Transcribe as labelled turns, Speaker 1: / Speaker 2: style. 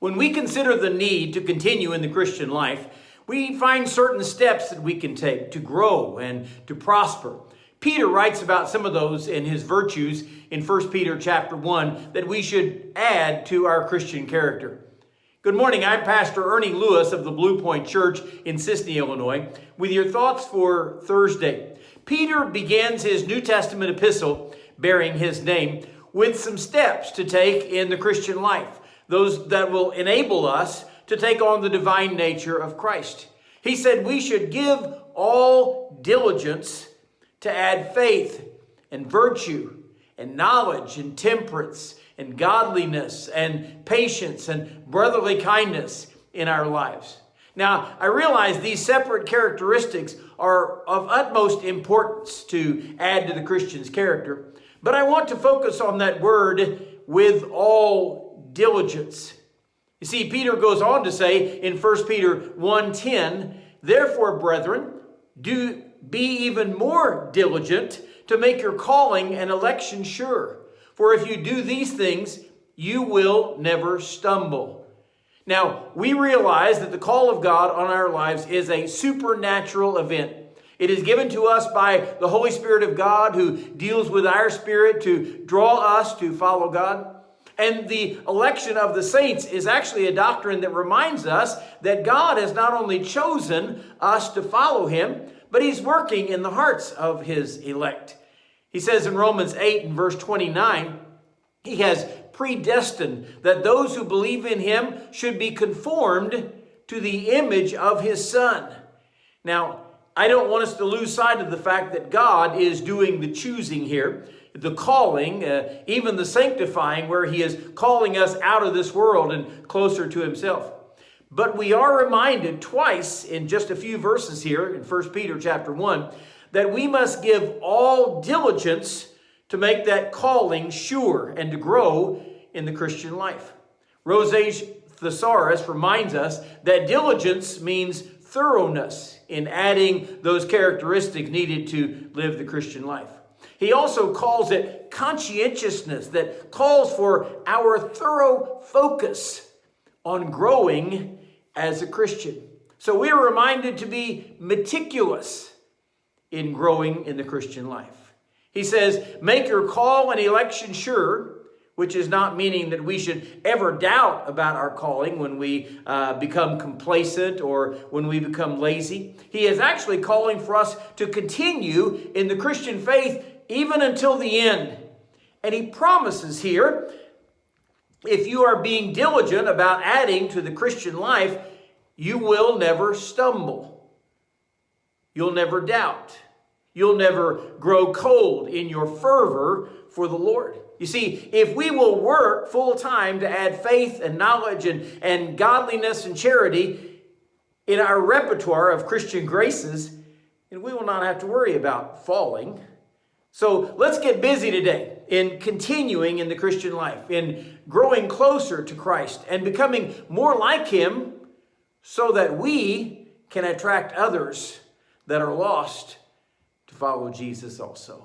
Speaker 1: When we consider the need to continue in the Christian life, we find certain steps that we can take to grow and to prosper. Peter writes about some of those in his virtues in 1 Peter chapter 1 that we should add to our Christian character. Good morning, I'm Pastor Ernie Lewis of the Blue Point Church in Sisney, Illinois, with your thoughts for Thursday. Peter begins his New Testament epistle bearing his name with some steps to take in the Christian life, those that will enable us to take on the divine nature of Christ. He said we should give all diligence to add faith and virtue and knowledge and temperance and godliness and patience and brotherly kindness in our lives. Now, I realize these separate characteristics are of utmost importance to add to the Christian's character, but I want to focus on that word with all diligence. You see, Peter goes on to say in 1 Peter 1:10, "Therefore, brethren, do be even more diligent to make your calling and election sure. For if you do these things, you will never stumble." Now, we realize that the call of God on our lives is a supernatural event. It is given to us by the Holy Spirit of God who deals with our spirit to draw us to follow God. And the election of the saints is actually a doctrine that reminds us that God has not only chosen us to follow him, but he's working in the hearts of his elect. He says in Romans 8 and verse 29, he has predestined that those who believe in him should be conformed to the image of his Son. Now, I don't want us to lose sight of the fact that God is doing the choosing here, the calling, even the sanctifying, where he is calling us out of this world and closer to himself. But we are reminded twice in just a few verses here in 1 Peter chapter 1 that we must give all diligence to make that calling sure and to grow in the Christian life. Rosage Thesaurus reminds us that diligence means thoroughness in adding those characteristics needed to live the Christian life. He also calls it conscientiousness that calls for our thorough focus on growing as a Christian. So we are reminded to be meticulous in growing in the Christian life. He says, make your call and election sure, which is not meaning that we should ever doubt about our calling when we become complacent or when we become lazy. He is actually calling for us to continue in the Christian faith even until the end. And he promises here, if you are being diligent about adding to the Christian life, you will never stumble. You'll never doubt. You'll never grow cold in your fervor for the Lord. You see, if we will work full time to add faith and knowledge and godliness and charity in our repertoire of Christian graces, then we will not have to worry about falling. So let's get busy today in continuing in the Christian life, in growing closer to Christ and becoming more like him so that we can attract others that are lost to follow Jesus also.